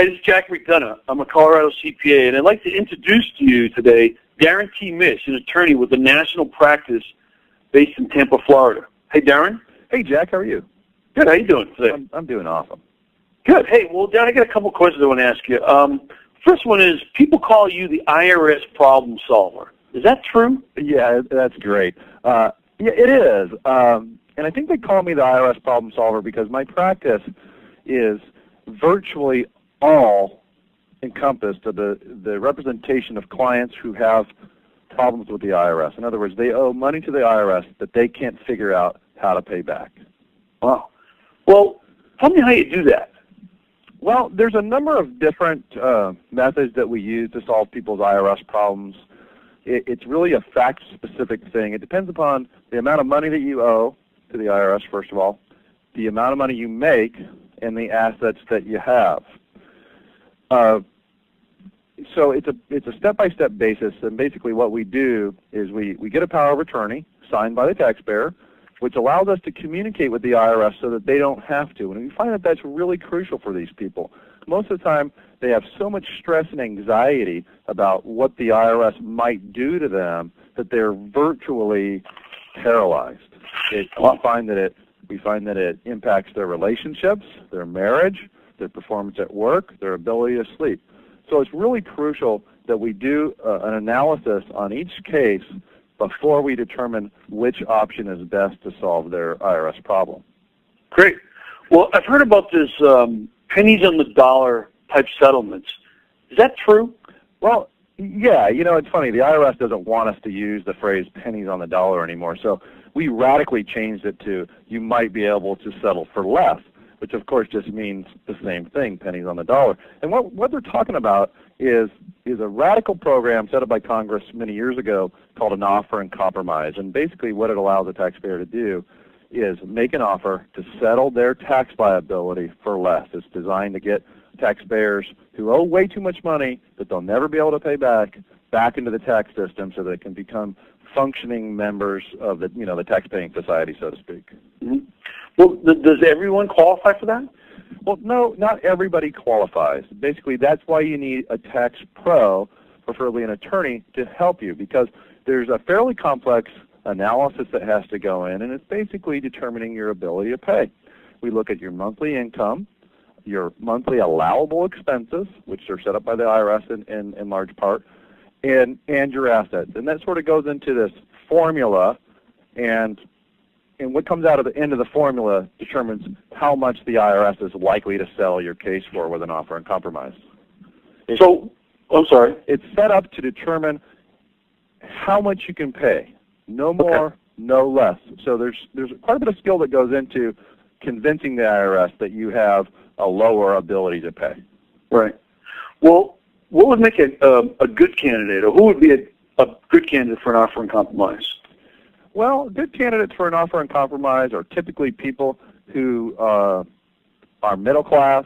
Hi, this is Jack McDonough. I'm a Colorado CPA, and I'd like to introduce to you today Darren T. Mish, an attorney with a national practice based in Tampa, Florida. Hey, Darren. Hey, Jack. How are you? Good. How you doing today? I'm doing awesome. Good. Hey, well, Darren, I got a couple of questions I want to ask you. First one is, people call you the IRS problem solver. Is that true? Yeah, that's great. Yeah, it is. And I think they call me the IRS problem solver because my practice is virtually all encompassed of the representation of clients who have problems with the IRS. In other words, they owe money to the IRS that they can't figure out how to pay back. Wow. Well, tell me how you do that. Well, there's a number of different methods that we use to solve people's IRS problems. It's really a fact-specific thing. It depends upon the amount of money that you owe to the IRS, first of all, the amount of money you make, and the assets that you have. So it's a step-by-step basis, and basically what we do is we get a power of attorney signed by the taxpayer, which allows us to communicate with the IRS so that they don't have to. And we find that that's really crucial for these people. Most of the time, they have so much stress and anxiety about what the IRS might do to them that they're virtually paralyzed. We find that it impacts their relationships, their marriage, their performance at work, their ability to sleep. So it's really crucial that we do an analysis on each case before we determine which option is best to solve their IRS problem. Great. Well, I've heard about this pennies on the dollar type settlements. Is that true? Well, yeah. You know, it's funny. The IRS doesn't want us to use the phrase pennies on the dollar anymore. So we radically changed it to you might be able to settle for less, which of course just means the same thing, pennies on the dollar. And what they're talking about is a radical program set up by Congress many years ago called an offer and compromise. And basically what it allows the taxpayer to do is make an offer to settle their tax liability for less. It's designed to get taxpayers who owe way too much money that they'll never be able to pay back into the tax system so they can become functioning members of the the tax-paying society, so to speak. Mm-hmm. Well, does everyone qualify for that? Well, no, not everybody qualifies. Basically, that's why you need a tax pro, preferably an attorney, to help you, because there's a fairly complex analysis that has to go in, and it's basically determining your ability to pay. We look at your monthly income, your monthly allowable expenses, which are set up by the IRS in large part, and your assets. And that sort of goes into this formula, and what comes out of the end of the formula determines how much the IRS is likely to sell your case for with an offer and compromise. I'm sorry. It's set up to determine how much you can pay. No more, okay, no less. So there's quite a bit of skill that goes into convincing the IRS that you have a lower ability to pay. Right. Well, what would make a good candidate, or who would be a good candidate for an offer and compromise? Well, good candidates for an offer and compromise are typically people who are middle class,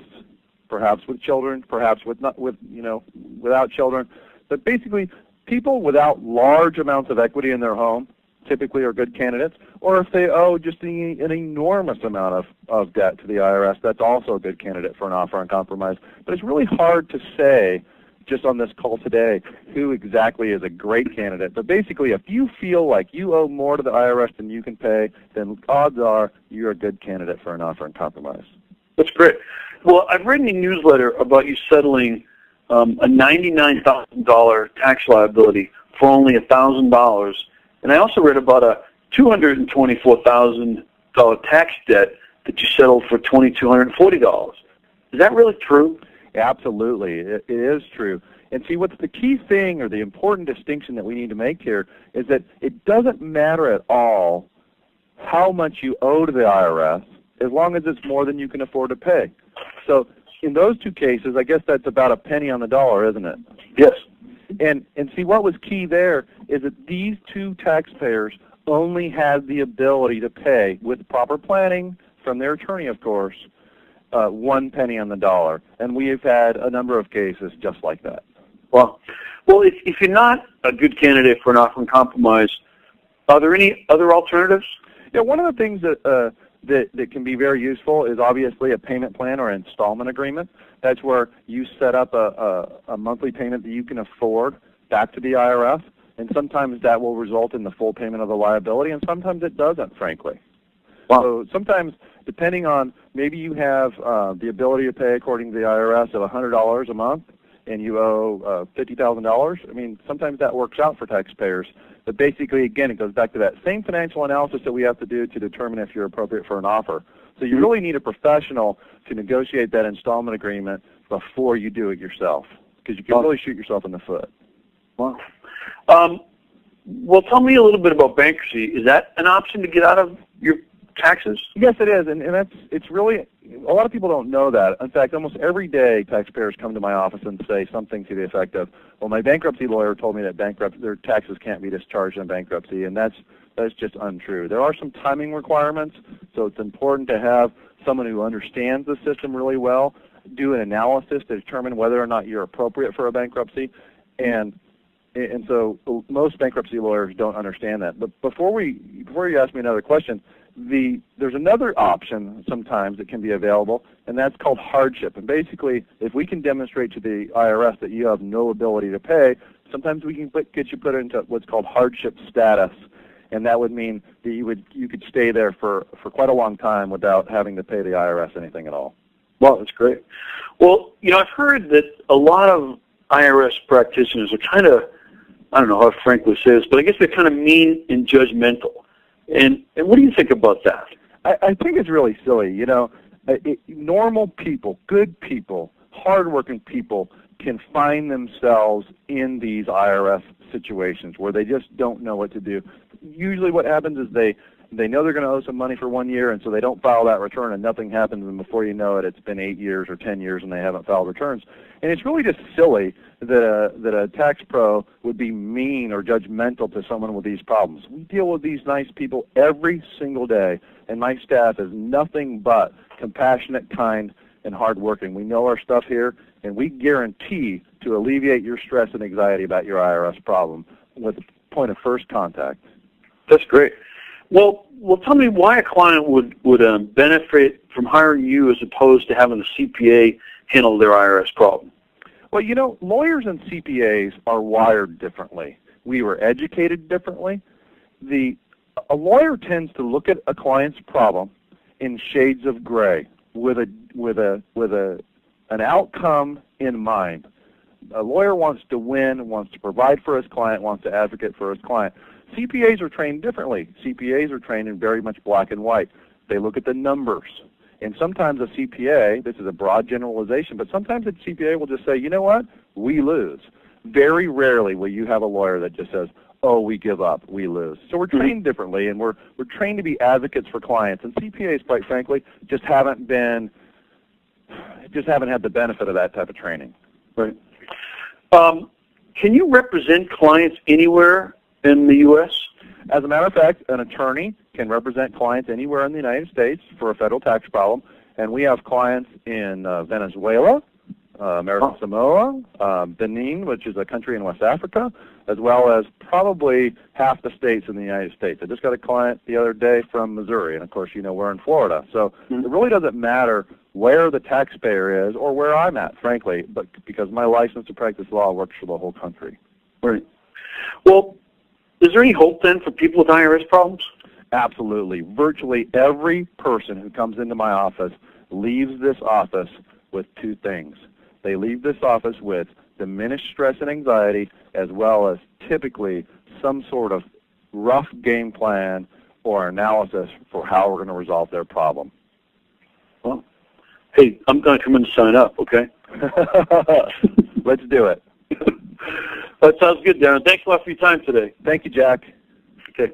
perhaps with children, perhaps without children, but basically people without large amounts of equity in their home typically are good candidates, or if they owe just an enormous amount of debt to the IRS, that's also a good candidate for an offer and compromise. But it's really hard to say just on this call today who exactly is a great candidate. But basically, if you feel like you owe more to the IRS than you can pay, then odds are you're a good candidate for an offer and compromise. That's great. Well, I've read in a newsletter about you settling a $99,000 tax liability for only $1,000, and I also read about a $224,000 tax debt that you settled for $2,240. Is that really true? Absolutely, it is true. And see, what's the key thing, or the important distinction that we need to make here, is that it doesn't matter at all how much you owe to the IRS, as long as it's more than you can afford to pay. So in those two cases, I guess that's about a penny on the dollar, isn't it? Yes. And see, what was key there is that these two taxpayers only had the ability to pay, with proper planning from their attorney, of course, 1 penny on the dollar. And we have had a number of cases just like that. Well, if you're not a good candidate for an offer and compromise, are there any other alternatives? Yeah, one of the things that that can be very useful is obviously a payment plan or installment agreement. That's where you set up a monthly payment that you can afford back to the IRS, and sometimes that will result in the full payment of the liability, and sometimes it doesn't, frankly. Wow. So sometimes, depending on, maybe you have the ability to pay according to the IRS of $100 a month, and you owe $50,000. I mean, sometimes that works out for taxpayers. But basically, again, it goes back to that same financial analysis that we have to do to determine if you're appropriate for an offer. So you really need a professional to negotiate that installment agreement before you do it yourself, because you can really shoot yourself in the foot. Wow. Well, tell me a little bit about bankruptcy. Is that an option to get out of your taxes? Yes, it is, and it's really, a lot of people don't know that. In fact, almost every day taxpayers come to my office and say something to the effect of, well, my bankruptcy lawyer told me that their taxes can't be discharged in bankruptcy, and that's just untrue. There are some timing requirements, so it's important to have someone who understands the system really well do an analysis to determine whether or not you're appropriate for a bankruptcy, and so most bankruptcy lawyers don't understand that. But before you ask me another question, there's another option sometimes that can be available, and that's called hardship. And basically, if we can demonstrate to the IRS that you have no ability to pay, sometimes we can get you put into what's called hardship status, and that would mean that you could stay there for quite a long time without having to pay the IRS anything at all. Wow, that's great. Well, I've heard that a lot of IRS practitioners are kind of, I don't know how frank this is, but I guess they're kind of mean and judgmental. And what do you think about that? I think it's really silly. Normal people, good people, hardworking people can find themselves in these IRS situations where they just don't know what to do. Usually what happens is they know they're going to owe some money for 1 year, and so they don't file that return, and nothing happens, and before you know it, it's been 8 years or 10 years, and they haven't filed returns. And it's really just silly that a tax pro would be mean or judgmental to someone with these problems. We deal with these nice people every single day, and my staff is nothing but compassionate, kind, and hardworking. We know our stuff here, and we guarantee to alleviate your stress and anxiety about your IRS problem with the point of first contact. That's great. Well, tell me why a client would benefit from hiring you as opposed to having the CPA handle their IRS problem. Well, lawyers and CPAs are wired differently. We were educated differently. A lawyer tends to look at a client's problem in shades of gray with an outcome in mind. A lawyer wants to win, wants to provide for his client, wants to advocate for his client. CPAs are trained differently. CPAs are trained in very much black and white. They look at the numbers. And sometimes a CPA, this is a broad generalization, but sometimes a CPA will just say, you know what, we lose. Very rarely will you have a lawyer that just says, oh, we give up, we lose. So we're trained differently, and we're trained to be advocates for clients. And CPAs, quite frankly, just haven't had the benefit of that type of training. Right. Can you represent clients anywhere in the U.S.? As a matter of fact, an attorney can represent clients anywhere in the United States for a federal tax problem, and we have clients in Venezuela, American Samoa, Benin, which is a country in West Africa, as well as probably half the states in the United States. I just got a client the other day from Missouri, and of course, we're in Florida. So it really doesn't matter where the taxpayer is or where I'm at, frankly, but because my license to practice law works for the whole country. Right. Well, is there any hope then for people with IRS problems? Absolutely. Virtually every person who comes into my office leaves this office with two things. They leave this office with diminished stress and anxiety, as well as typically some sort of rough game plan or analysis for how we're going to resolve their problem. Well, hey, I'm going to come in and sign up, okay? Let's do it. That sounds good, Darren. Thanks a lot for your time today. Thank you, Jack. Okay.